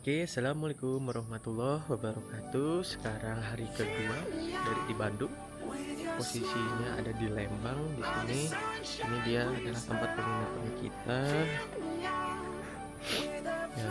Oke, assalamualaikum warahmatullahi wabarakatuh. Sekarang hari kedua di Bandung. Posisinya ada di Lembang di sini. Ini dia adalah tempat penginapan kita. Ya,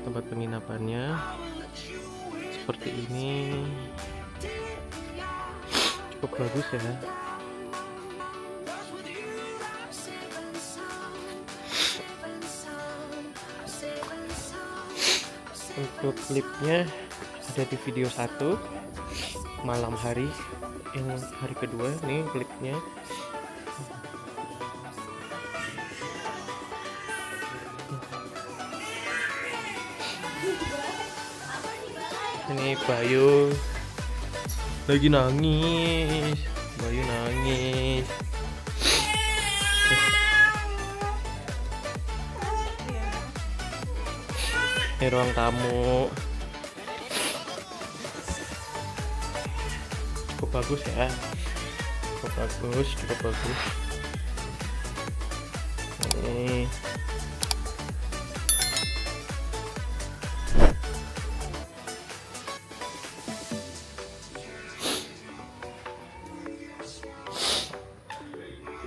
tempat penginapannya seperti ini. Cukup bagus ya. Untuk klipnya ada di video 1 malam hari, yang hari kedua nih klipnya. Ini Bayu lagi nangis. Bayu nangis. Ini ruang tamu. Cukup bagus ya. Cukup bagus.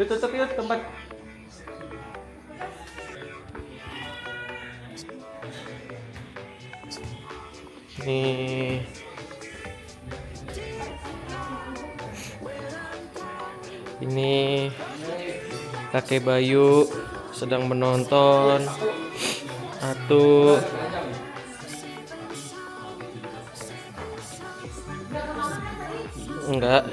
Ini tutup yuk tempat. Ini kakek Bayu sedang menonton enggak.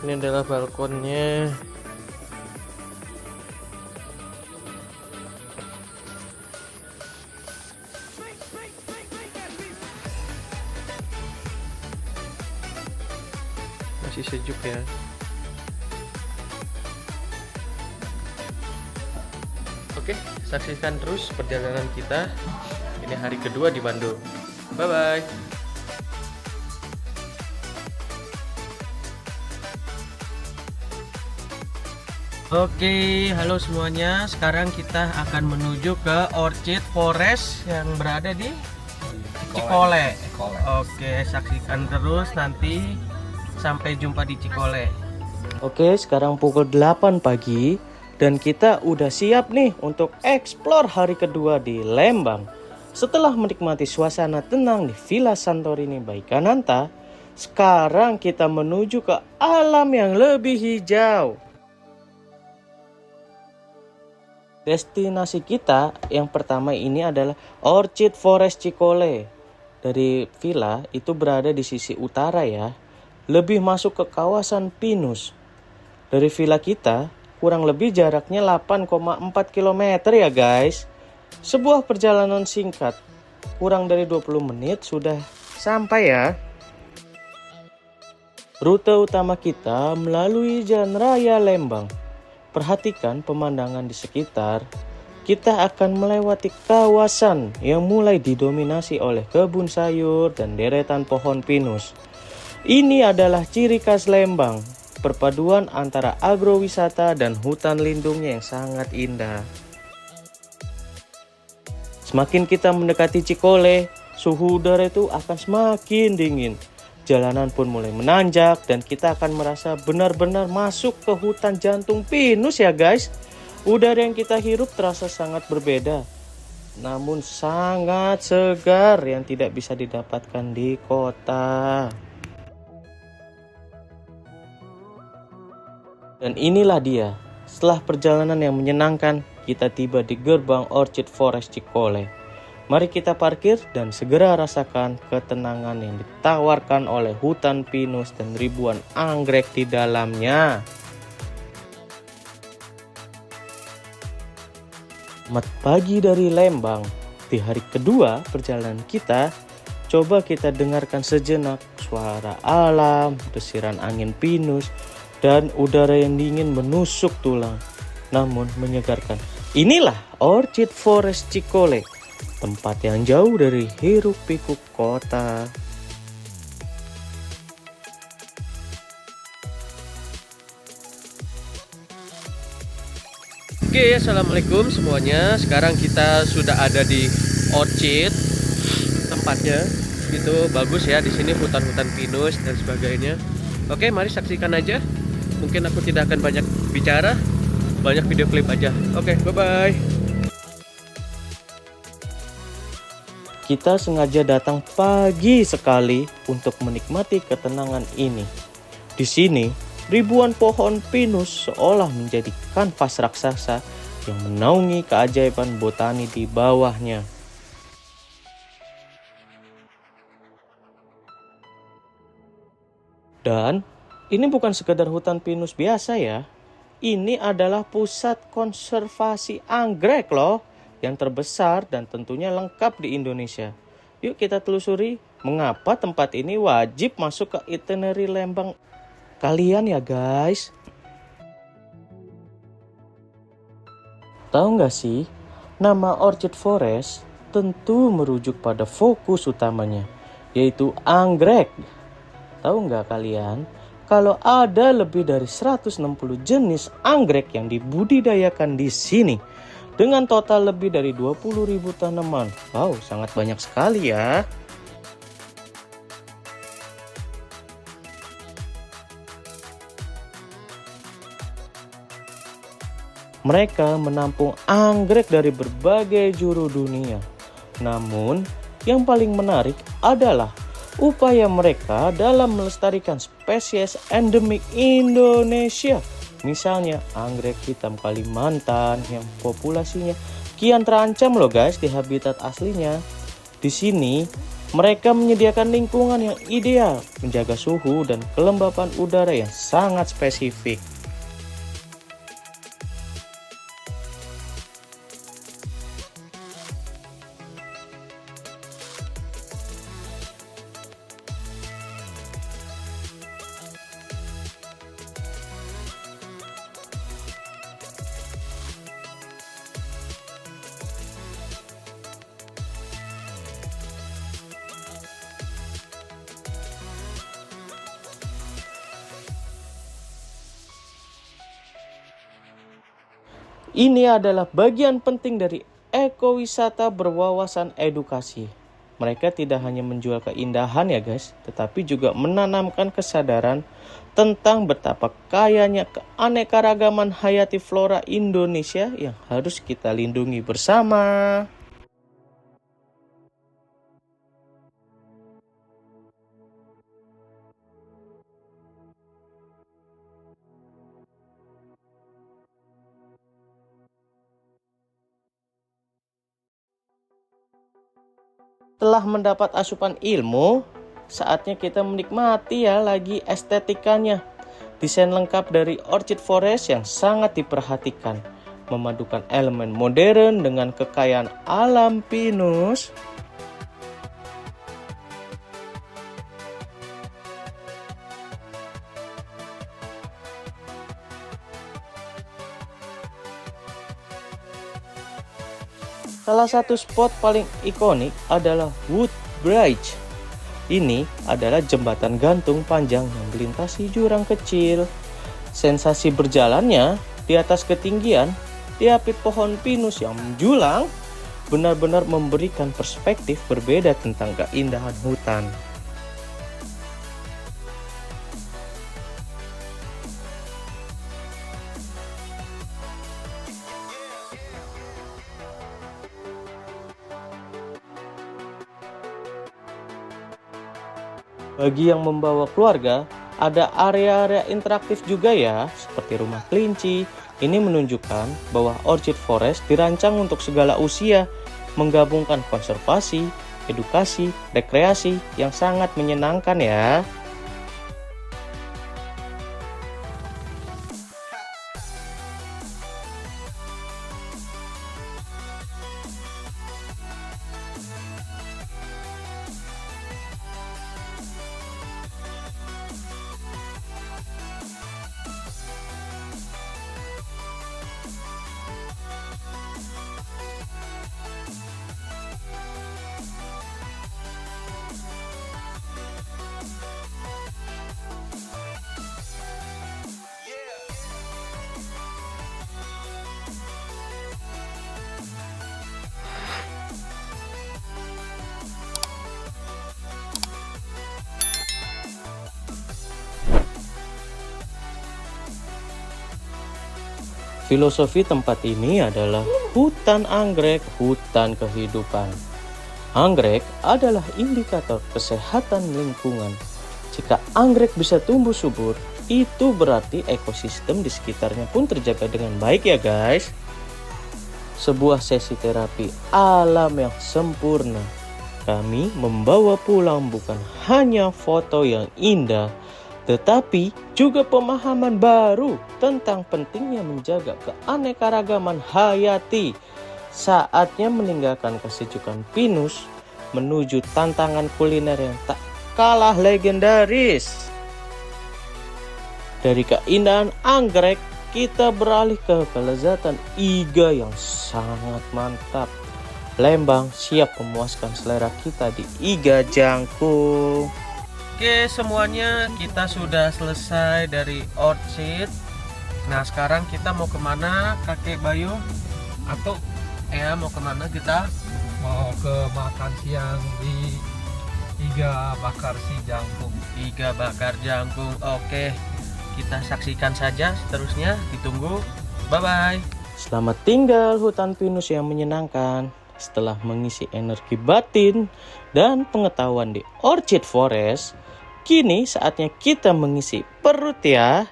Ini adalah balkonnya. Masih sejuk ya. Oke, saksikan terus perjalanan kita. Ini hari kedua di Bandung. Bye bye. Oke, halo semuanya. Sekarang kita akan menuju ke Orchid Forest yang berada di Cikole. Oke, saksikan terus nanti. Sampai jumpa di Cikole. Oke, sekarang pukul 8 pagi dan kita udah siap nih untuk explore hari kedua di Lembang. Setelah menikmati suasana tenang di Villa Santorini by Kananta, sekarang kita menuju ke alam yang lebih hijau. Destinasi kita yang pertama ini adalah Orchid Forest Cikole. Dari villa itu berada di sisi utara ya, lebih masuk ke kawasan pinus. Dari villa kita kurang lebih jaraknya 8,4 km ya guys. Sebuah perjalanan singkat, kurang dari 20 menit sudah sampai ya. Rute utama kita melalui Jalan Raya Lembang. Perhatikan pemandangan di sekitar. Kita akan melewati kawasan yang mulai didominasi oleh kebun sayur dan deretan pohon pinus. Ini adalah ciri khas Lembang, perpaduan antara agrowisata dan hutan lindungnya yang sangat indah. Semakin kita mendekati Cikole, suhu udara itu akan semakin dingin. Jalanan pun mulai menanjak dan kita akan merasa benar-benar masuk ke hutan jantung pinus ya guys. Udara yang kita hirup terasa sangat berbeda, namun sangat segar yang tidak bisa didapatkan di kota. Dan inilah dia, setelah perjalanan yang menyenangkan, kita tiba di gerbang Orchid Forest Cikole. Mari kita parkir dan segera rasakan ketenangan yang ditawarkan oleh hutan pinus dan ribuan anggrek di dalamnya. Selamat pagi dari Lembang. Di hari kedua perjalanan kita, coba kita dengarkan sejenak suara alam, desiran angin pinus, dan udara yang dingin menusuk tulang, namun menyegarkan. Inilah Orchid Forest Cikole, tempat yang jauh dari hiruk pikuk kota. Oke, assalamualaikum semuanya. Sekarang kita sudah ada di orchid tempatnya. Itu bagus ya, di sini hutan-hutan pinus dan sebagainya. Oke, mari saksikan aja. Mungkin aku tidak akan banyak bicara, banyak video klip aja. Oke, bye-bye. Kita sengaja datang pagi sekali untuk menikmati ketenangan ini. Di sini, ribuan pohon pinus seolah menjadi kanvas raksasa yang menaungi keajaiban botani di bawahnya. Dan ini bukan sekedar hutan pinus biasa ya. Ini adalah pusat konservasi anggrek loh, yang terbesar dan tentunya lengkap di Indonesia. Yuk kita telusuri mengapa tempat ini wajib masuk ke itinerary Lembang kalian ya guys. Tahu nggak sih, nama Orchid Forest tentu merujuk pada fokus utamanya, yaitu anggrek. Tahu nggak kalian, kalau ada lebih dari 160 jenis anggrek yang dibudidayakan di sini, dengan total lebih dari 20.000 tanaman. Wow, sangat banyak sekali ya. Mereka menampung anggrek dari berbagai juru dunia. Namun, yang paling menarik adalah upaya mereka dalam melestarikan spesies endemik Indonesia. Misalnya anggrek hitam Kalimantan yang populasinya kian terancam loh guys di habitat aslinya. Di sini mereka menyediakan lingkungan yang ideal, menjaga suhu dan kelembapan udara yang sangat spesifik. Ini adalah bagian penting dari ekowisata berwawasan edukasi. Mereka tidak hanya menjual keindahan ya guys, tetapi juga menanamkan kesadaran tentang betapa kayanya keanekaragaman hayati flora Indonesia yang harus kita lindungi bersama. Setelah mendapat asupan ilmu, saatnya kita menikmati ya lagi estetikanya. Desain lengkap dari Orchid Forest yang sangat diperhatikan, memadukan elemen modern dengan kekayaan alam pinus. Salah satu spot paling ikonik adalah Wood Bridge. Ini adalah jembatan gantung panjang yang melintasi jurang kecil. Sensasi berjalannya di atas ketinggian, diapit pohon pinus yang menjulang, benar-benar memberikan perspektif berbeda tentang keindahan hutan. Bagi yang membawa keluarga, ada area-area interaktif juga ya, seperti rumah kelinci. Ini menunjukkan bahwa Orchid Forest dirancang untuk segala usia, menggabungkan konservasi, edukasi, rekreasi yang sangat menyenangkan ya. Filosofi tempat ini adalah hutan anggrek, hutan kehidupan. Anggrek adalah indikator kesehatan lingkungan. Jika anggrek bisa tumbuh subur, itu berarti ekosistem di sekitarnya pun terjaga dengan baik ya guys. Sebuah sesi terapi alam yang sempurna. Kami membawa pulang bukan hanya foto yang indah, tetapi juga pemahaman baru tentang pentingnya menjaga keanekaragaman hayati. Saatnya meninggalkan kesejukan pinus menuju tantangan kuliner yang tak kalah legendaris. Dari keindahan anggrek, kita beralih ke kelezatan iga yang sangat mantap. Lembang siap memuaskan selera kita di Iga Jangkung. Oke, semuanya kita sudah selesai dari orchid. Nah, sekarang kita mau kemana, Kakek Bayu? Atau mau kemana kita? Mau ke makan siang di Iga Bakar Si Jangkung. Iga Bakar Jangkung. Oke, kita saksikan saja seterusnya. Ditunggu. Bye-bye. Selamat tinggal hutan pinus yang menyenangkan. Setelah mengisi energi batin dan pengetahuan di Orchid Forest, kini saatnya kita mengisi perut ya.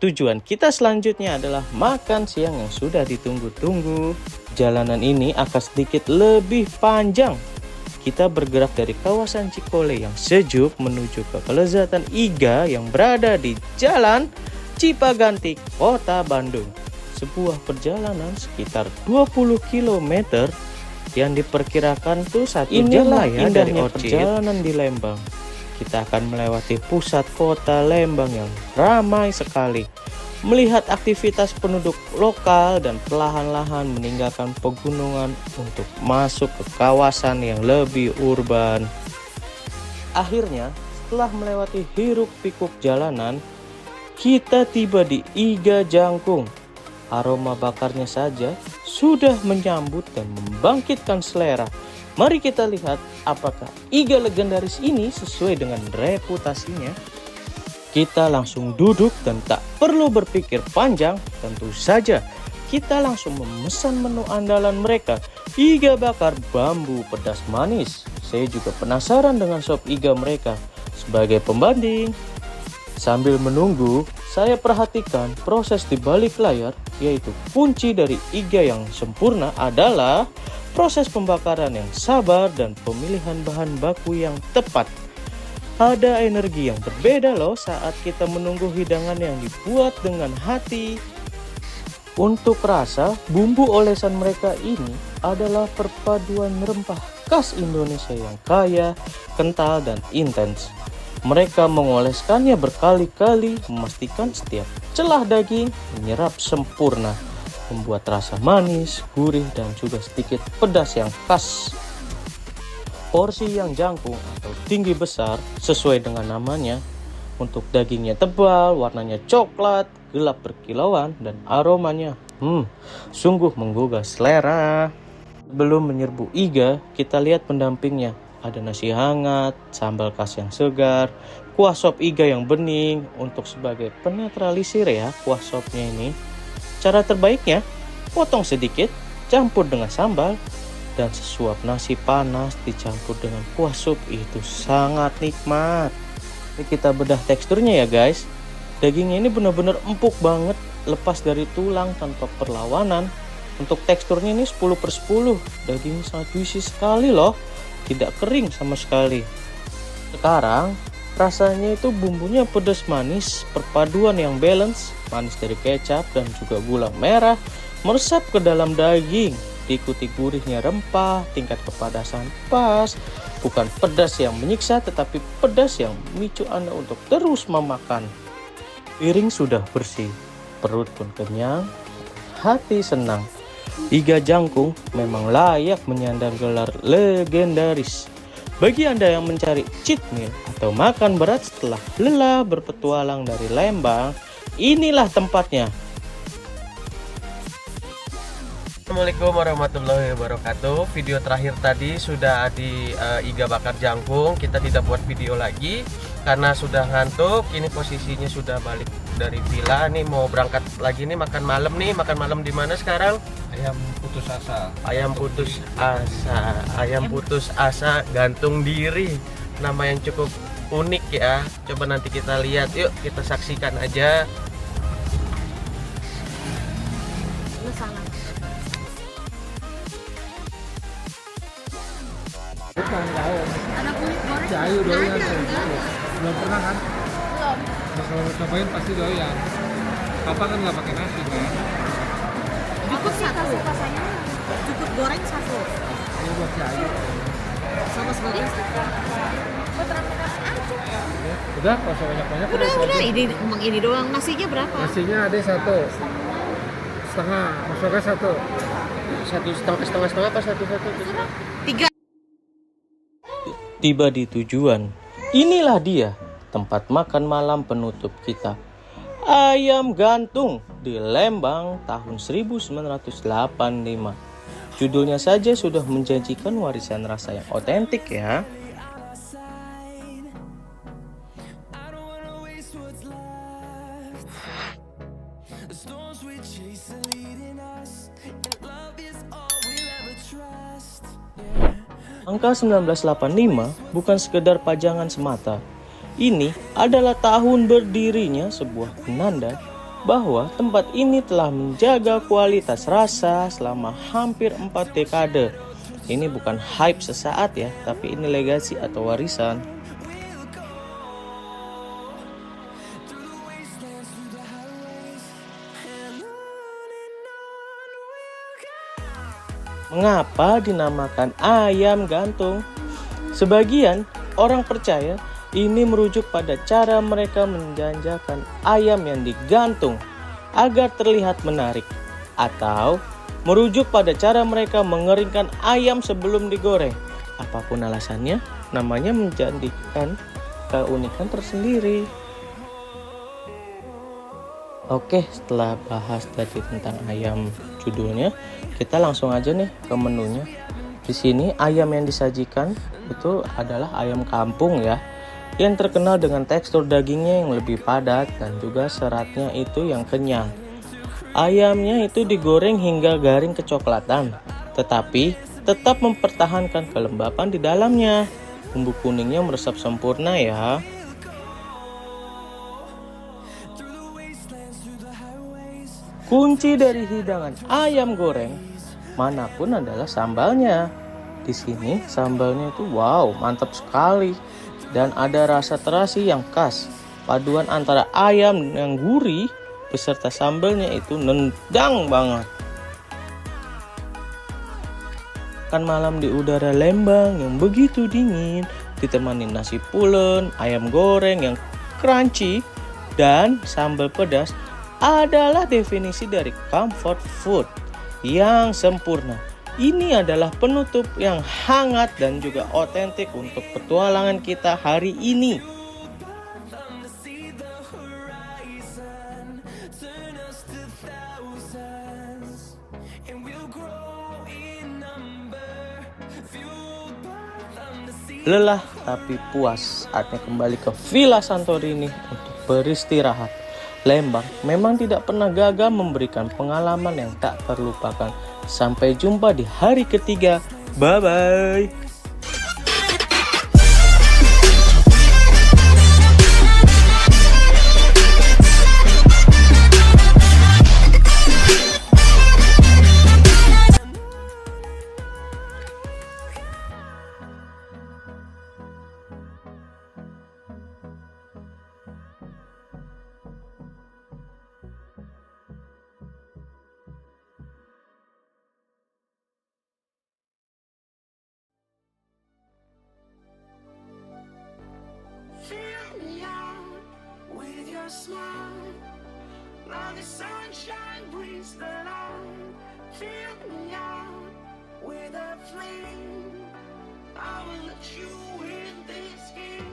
Tujuan kita selanjutnya adalah makan siang yang sudah ditunggu-tunggu. Jalanan ini akan sedikit lebih panjang. Kita bergerak dari kawasan Cikole yang sejuk menuju ke kelezatan iga yang berada di Jalan Cipaganti, Kota Bandung. Sebuah perjalanan sekitar 20 km yang diperkirakan tuh 1 jam lah ya dari perjalanan di Lembang. Kita akan melewati pusat kota Lembang yang ramai sekali. Melihat aktivitas penduduk lokal dan perlahan-lahan meninggalkan pegunungan untuk masuk ke kawasan yang lebih urban. Akhirnya, setelah melewati hiruk-pikuk jalanan, kita tiba di Iga Jangkung. Aroma bakarnya saja sudah menyambut dan membangkitkan selera. Mari kita lihat apakah iga legendaris ini sesuai dengan reputasinya. Kita langsung duduk dan tak perlu berpikir panjang, tentu saja kita langsung memesan menu andalan mereka, iga bakar bambu pedas manis. Saya juga penasaran dengan sop iga mereka. Sebagai pembanding, sambil menunggu, saya perhatikan proses di balik layar, yaitu kunci dari iga yang sempurna adalah proses pembakaran yang sabar dan pemilihan bahan baku yang tepat. Ada energi yang berbeda loh saat kita menunggu hidangan yang dibuat dengan hati. Untuk rasa, bumbu olesan mereka ini adalah perpaduan rempah khas Indonesia yang kaya, kental, dan intens. Mereka mengoleskannya berkali-kali, memastikan setiap celah daging menyerap sempurna, membuat rasa manis, gurih, dan juga sedikit pedas yang khas. Porsi yang jangkung atau tinggi besar sesuai dengan namanya. Untuk dagingnya tebal, warnanya coklat, gelap berkilauan, dan aromanya sungguh menggugah selera. Belum menyerbu iga, kita lihat pendampingnya. Ada nasi hangat, sambal khas yang segar, kuah sop iga yang bening untuk sebagai penetralisir ya kuah sopnya ini. Cara terbaiknya, potong sedikit, campur dengan sambal, dan sesuap nasi panas dicampur dengan kuah sup itu sangat nikmat. Ini kita bedah teksturnya ya guys. Dagingnya ini benar-benar empuk banget, lepas dari tulang tanpa perlawanan. Untuk teksturnya ini 10/10. Dagingnya sangat juicy sekali loh, tidak kering sama sekali. Sekarang rasanya itu bumbunya pedas manis, perpaduan yang balance, manis dari kecap dan juga gula merah meresap ke dalam daging. Diikuti gurihnya rempah, tingkat kepedasan pas, bukan pedas yang menyiksa tetapi pedas yang memicu Anda untuk terus memakan. Piring sudah bersih, perut pun kenyang, hati senang. Iga Jangkung memang layak menyandang gelar legendaris. Bagi Anda yang mencari cheat meal atau makan berat setelah lelah berpetualang dari Lembang, inilah tempatnya. Assalamualaikum warahmatullahi wabarakatuh. Video terakhir tadi sudah di Iga Bakar Jangkung. Kita tidak buat video lagi karena sudah ngantuk. Ini posisinya sudah balik dari villa nih, mau berangkat lagi nih, makan malam nih. Makan malam di mana sekarang? Ayam putus asa. Ayam putus asa. Ayam putus asa gantung diri. Nama yang cukup unik ya. Coba nanti kita lihat, yuk kita saksikan aja. Bukan daun. Ada kulit goreng. Cayu doyan Ada, tuh. enggak? Belum pernah kan? Belum. Nah, kalau cobain pasti doyan. Papa kan nggak pakai nasi kan? Cukup satu. Rasanya cukup goreng satu. Ini buat cayu. Sama sekali. Udah, kalau banyak-banyak. Udah. Ini doang. Nasinya berapa? Nasinya ada 1,5. Masuknya 1. Satu setengah apa satu? 3. Tiba di tujuan. Inilah dia tempat makan malam penutup kita. Ayam gantung di Lembang tahun 1985. Judulnya saja sudah menjanjikan warisan rasa yang otentik ya. Angka 1985 bukan sekedar pajangan semata. Ini adalah tahun berdirinya sebuah penanda bahwa tempat ini telah menjaga kualitas rasa selama hampir 4 dekade. Ini bukan hype sesaat ya, tapi ini legasi atau warisan. Mengapa dinamakan ayam gantung? Sebagian orang percaya ini merujuk pada cara mereka menjanjakan ayam yang digantung agar terlihat menarik, atau merujuk pada cara mereka mengeringkan ayam sebelum digoreng. Apapun alasannya, namanya menjadikan keunikan tersendiri. Oke, setelah bahas tadi tentang ayam judulnya, kita langsung aja nih ke menunya. Di sini ayam yang disajikan itu adalah ayam kampung ya, yang terkenal dengan tekstur dagingnya yang lebih padat dan juga seratnya itu yang kenyal. Ayamnya itu digoreng hingga garing kecoklatan, tetapi tetap mempertahankan kelembapan di dalamnya. Bumbu kuningnya meresap sempurna ya. Kunci dari hidangan ayam goreng manapun adalah sambalnya. Di sini sambalnya itu wow, mantap sekali dan ada rasa terasi yang khas. Paduan antara ayam yang gurih beserta sambalnya itu nendang banget. Makan malam di udara Lembang yang begitu dingin ditemani nasi pulen, ayam goreng yang crunchy dan sambal pedas adalah definisi dari comfort food yang sempurna. Ini adalah penutup yang hangat dan juga otentik untuk petualangan kita hari ini. Lelah tapi puas, saatnya kembali ke Villa Santorini untuk beristirahat. Lembang memang tidak pernah gagal memberikan pengalaman yang tak terlupakan. Sampai jumpa di hari ketiga. Bye-bye. Fill me out with your smile. Now the sunshine brings the light. Fill me out with a flame. I will let you in this game.